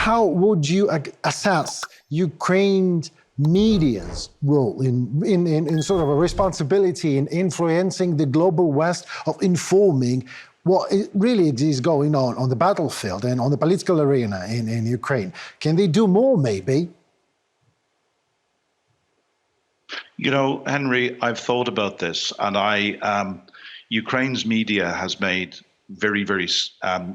How would you assess Ukraine's media's role in sort of a responsibility in influencing the global West, of informing what really is going on the battlefield and on the political arena in Ukraine? Can they do more, maybe? You know, Henry, I've thought about this, and Ukraine's media has made very, very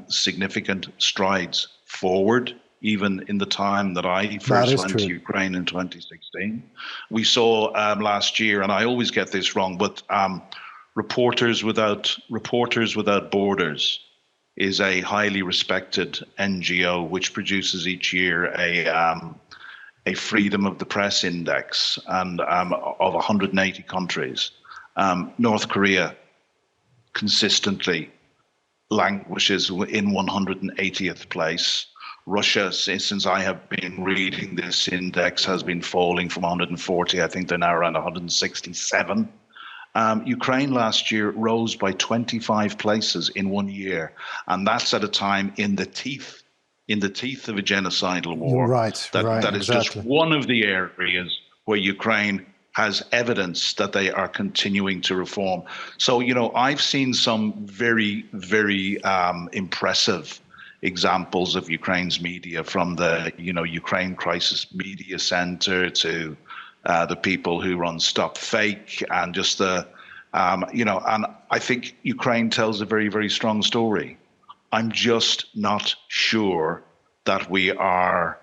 significant strides forward, even in the time that I first went to Ukraine in 2016. We saw last year, and I always get this wrong, but Reporters Without Borders is a highly respected NGO which produces each year a freedom of the press index and of 180 countries. North Korea consistently languishes in 180th place. Russia, since I have been reading this index, has been falling from 140. I think they're now around 167. Ukraine last year rose by 25 places in 1 year, and that's at a time in the teeth of a genocidal war. That is just one of the areas where Ukraine has evidence that they are continuing to reform. So, you know, I've seen some very, very impressive examples of Ukraine's media, from the, Ukraine Crisis Media Center to the people who run Stop Fake, and just the, and I think Ukraine tells a very, very strong story. I'm just not sure that we are,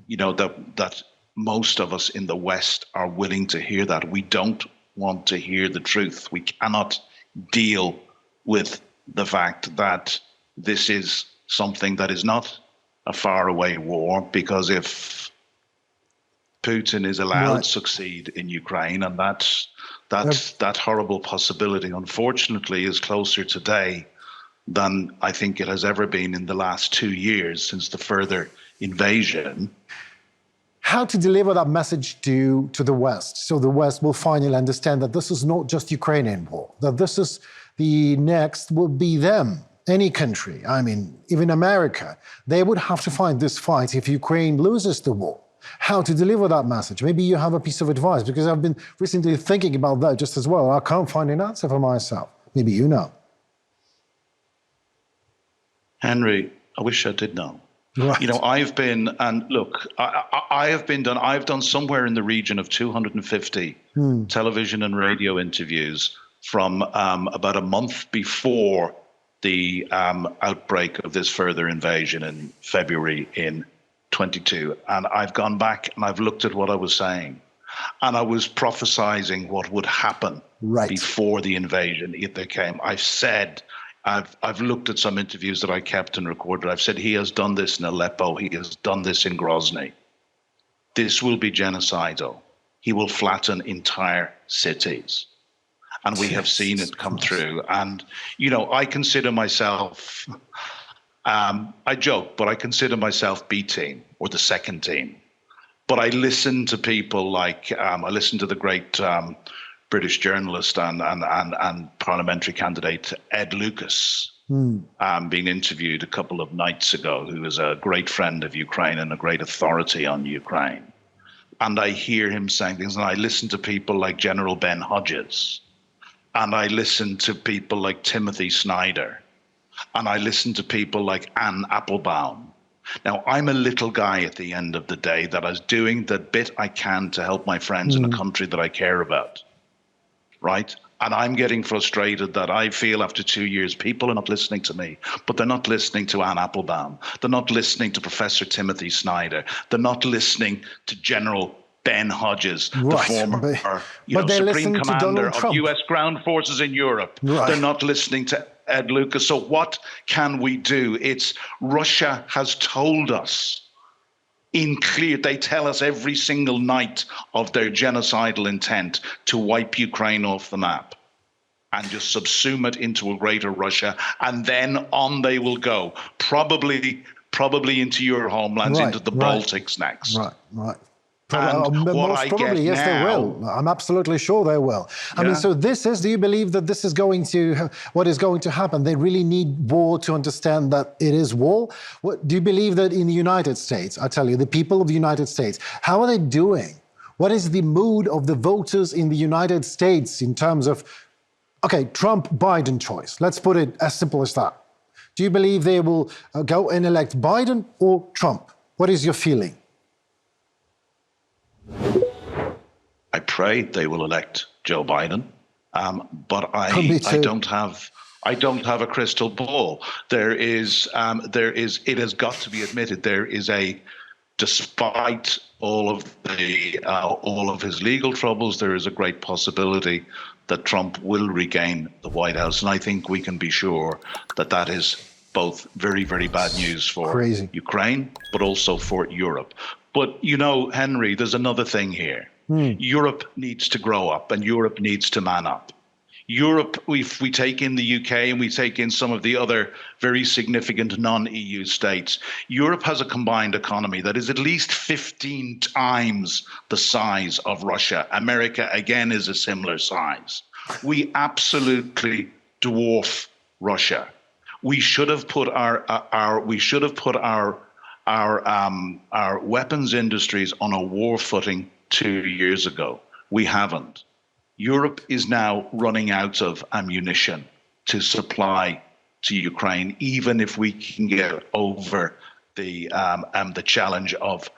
that most of us in the West are willing to hear that. We don't want to hear the truth. We cannot deal with the fact that this is something that is not a faraway war, because if Putin is allowed to succeed in Ukraine, and that horrible possibility, unfortunately, is closer today than I think it has ever been in the last 2 years since the further invasion. How to deliver that message to the West, so the West will finally understand that this is not just Ukrainian war, that this is the next will be them, any country. I mean, even America, they would have to fight this fight if Ukraine loses the war. How to deliver that message? Maybe you have a piece of advice, because I've been recently thinking about that just as well. I can't find an answer for myself. Maybe you know. Henry, I wish I did know. Right. I've been, and look, I've done somewhere in the region of 250 television and radio interviews from about a month before the outbreak of this further invasion in February in 22. And I've gone back and I've looked at what I was saying, and I was prophesizing what would happen before the invasion, if they came. I've looked at some interviews that I kept and recorded. I've said, he has done this in Aleppo. He has done this in Grozny. This will be genocidal. He will flatten entire cities. And we have seen it come through. And, I consider myself, I joke, but I consider myself B team, or the second team. But I listen to people like, I listen to the great British journalist and parliamentary candidate Ed Lucas, being interviewed a couple of nights ago, who is a great friend of Ukraine and a great authority on Ukraine. And I hear him saying things, and I listen to people like General Ben Hodges, and I listen to people like Timothy Snyder, and I listen to people like Anne Applebaum. Now, I'm a little guy at the end of the day that is doing the bit I can to help my friends in a country that I care about. Right? And I'm getting frustrated that I feel after 2 years, people are not listening to me, but they're not listening to Anne Applebaum. They're not listening to Professor Timothy Snyder. They're not listening to General Ben Hodges, the former Supreme Commander of U.S. Ground Forces in Europe. They're not listening to Ed Lucas. So what can we do? It's Russia has told us in clear, they tell us every single night of their genocidal intent to wipe Ukraine off the map and just subsume it into a greater Russia, and then on they will go, probably into your homelands, into the Baltics next. Right. Most probably, yes, they will. I'm absolutely sure they will. I mean, so do you believe that this is what is going to happen? They really need war to understand that it is war? Do you believe that in the United States, I tell you, the people of the United States, how are they doing? What is the mood of the voters in the United States in terms of, okay, Trump-Biden choice? Let's put it as simple as that. Do you believe they will go and elect Biden or Trump? What is your feeling? I pray they will elect Joe Biden, but I don't have a crystal ball. It has got to be admitted, despite all of his legal troubles, there is a great possibility that Trump will regain the White House, and I think we can be sure that is both very, very bad news for Ukraine, but also for Europe. But, Henry, there's another thing here. Europe needs to grow up and Europe needs to man up. Europe, if we take in the UK and we take in some of the other very significant non-EU states, Europe has a combined economy that is at least 15 times the size of Russia. America, again, is a similar size. We absolutely dwarf Russia. We should have put our weapons industries on a war footing 2 years ago. We haven't. Europe is now running out of ammunition to supply to Ukraine, even if we can get over the challenge of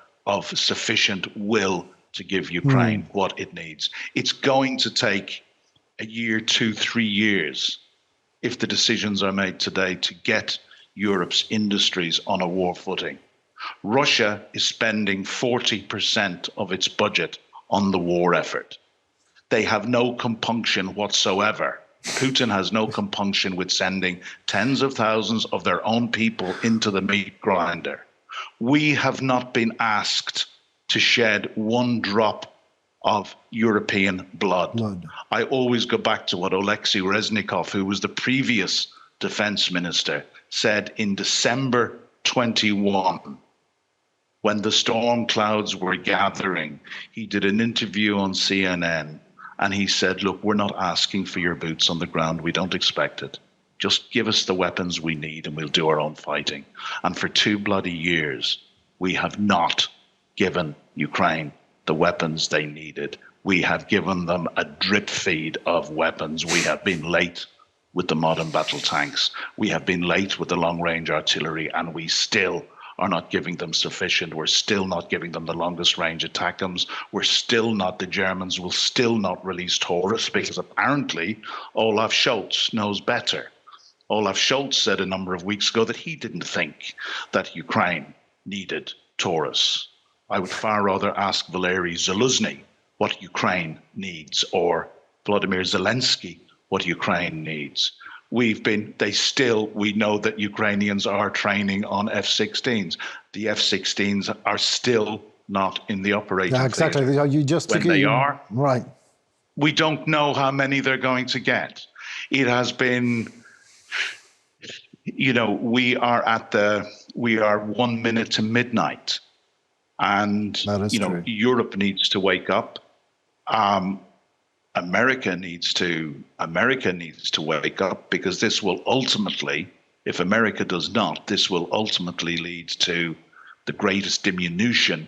sufficient will to give Ukraine what it needs. It's going to take a year, 2, 3 years, if the decisions are made today, to get Europe's industries on a war footing. Russia is spending 40% of its budget on the war effort. They have no compunction whatsoever. Putin has no compunction with sending tens of thousands of their own people into the meat grinder. We have not been asked to shed one drop of European blood. I always go back to what Alexei Reznikov, who was the previous defense minister, said in December 21, when the storm clouds were gathering. He did an interview on CNN and he said, look, we're not asking for your boots on the ground. We don't expect it. Just give us the weapons we need and we'll do our own fighting. And for 2 bloody years, we have not given Ukraine the weapons they needed. We have given them a drip feed of weapons. We have been late with the modern battle tanks. We have been late with the long-range artillery, and we still are not giving them sufficient. We're still not giving them the longest range ATACMS. The Germans will still not release Taurus because apparently Olaf Scholz knows better. Olaf Scholz said a number of weeks ago that he didn't think that Ukraine needed Taurus. I would far rather ask Valery Zaluzhny what Ukraine needs, or Vladimir Zelensky what Ukraine needs. We know that Ukrainians are training on F-16s. The F-16s are still not in the operating exactly. theater. You just when they are, right. We don't know how many they're going to get. It has been, we are 1 minute to midnight, and true. Europe needs to wake up. America needs to wake up, because this will ultimately, if America does not, this will ultimately lead to the greatest diminution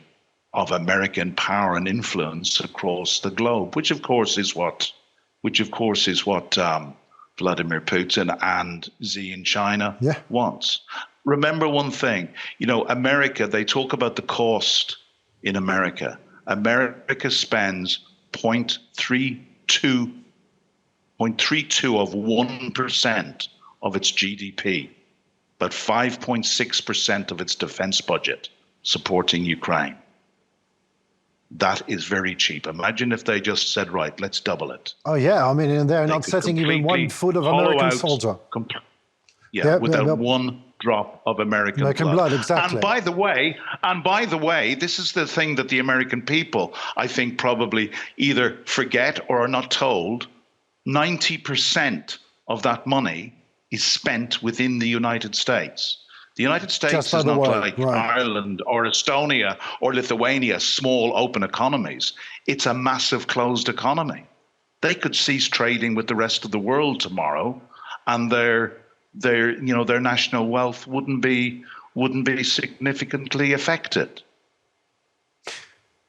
of American power and influence across the globe, which of course is what Vladimir Putin and Xi in China wants. Remember one thing, America, they talk about the cost in America. America spends 0.32 of 1% of its GDP, but 5.6% of its defense budget supporting Ukraine. That is very cheap. Imagine if they just said, right, let's double it. Oh, yeah. I mean, and they're not setting even 1 foot of American soldier. Without one drop of American blood. Exactly. And by the way, this is the thing that the American people, I think, probably either forget or are not told. 90% of that money is spent within the United States. The United States Just by is the not way, like right. Ireland or Estonia or Lithuania, small open economies. It's a massive closed economy. They could cease trading with the rest of the world tomorrow, and their national wealth wouldn't be significantly affected.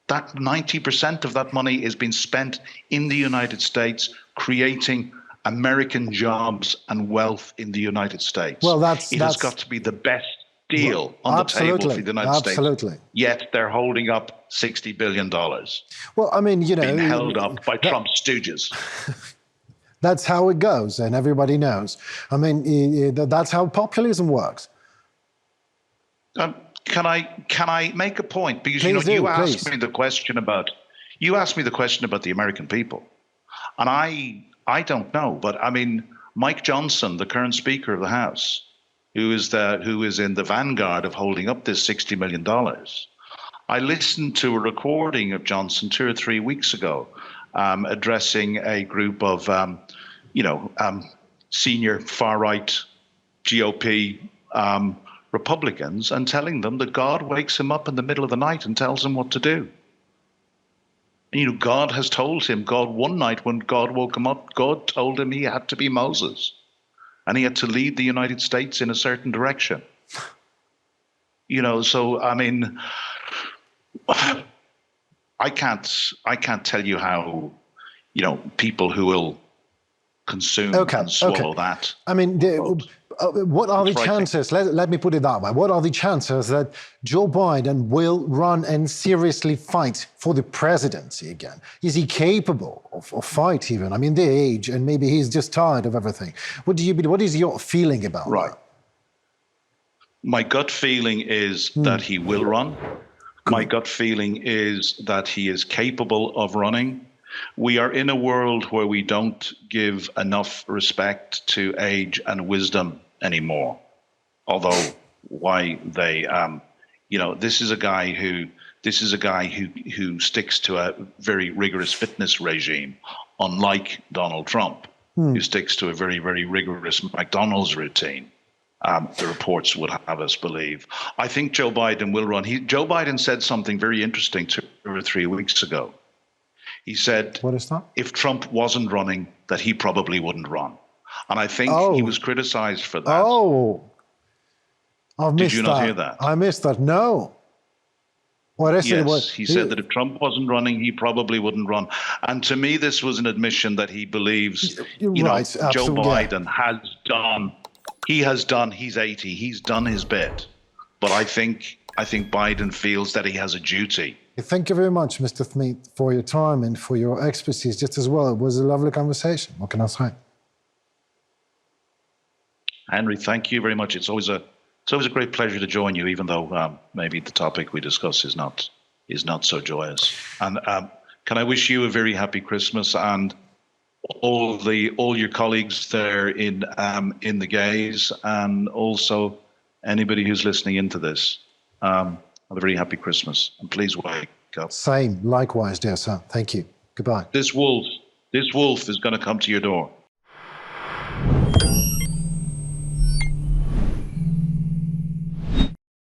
That 90% of that money is being spent in the United States, creating American jobs and wealth in the United States. Well, it has got to be the best deal on the table for the United Absolutely. States. Yet they're holding up $60 billion. Well, I mean, being held up by Trump's stooges. That's how it goes, and everybody knows. I mean, that's how populism works. Can I make a point? Because you asked me the question about the American people, and I don't know, but I mean, Mike Johnson, the current Speaker of the House, who is in the vanguard of holding up this $60 million. I listened to a recording of Johnson 2 or 3 weeks ago, addressing a group of senior far right GOP Republicans, and telling them that God wakes him up in the middle of the night and tells him what to do. And, God has told him, one night when God woke him up, God told him he had to be Moses and he had to lead the United States in a certain direction. So, I mean, I can't tell you how, people who will consume and swallow that. I mean, what are the chances, let me put it that way, what are the chances that Joe Biden will run and seriously fight for the presidency again? Is he capable of fight even? I mean, the age, and maybe he's just tired of everything. What is your feeling about that? My gut feeling is that he will run. My gut feeling is that he is capable of running. We are in a world where we don't give enough respect to age and wisdom anymore. Although, why they, this is a guy who sticks to a very rigorous fitness regime, unlike Donald Trump, who sticks to a very, very rigorous McDonald's routine. The reports would have us believe. I think Joe Biden will run. Joe Biden said something very interesting 2 or 3 weeks ago. He said, what is that? If Trump wasn't running, that he probably wouldn't run. And I think he was criticized for that. Oh, I've missed that. Did you not hear that? I missed that. No. What is it? Yes, he said that if Trump wasn't running, he probably wouldn't run. And to me, this was an admission that he believes, Joe Biden he's 80, he's done his bit. But I think Biden feels that he has a duty. Thank you very much, Mr. Smith, for your time and for your expertise just as well. It was a lovely conversation. What can I say? Henry, thank you very much. It's always a great pleasure to join you, even though maybe the topic we discuss is not so joyous. And can I wish you a very happy Christmas, and all your colleagues there in the gays, and also anybody who's listening into this. Have a very happy Christmas, and please wake up. Same, likewise, dear sir. Thank you. Goodbye. This wolf is going to come to your door.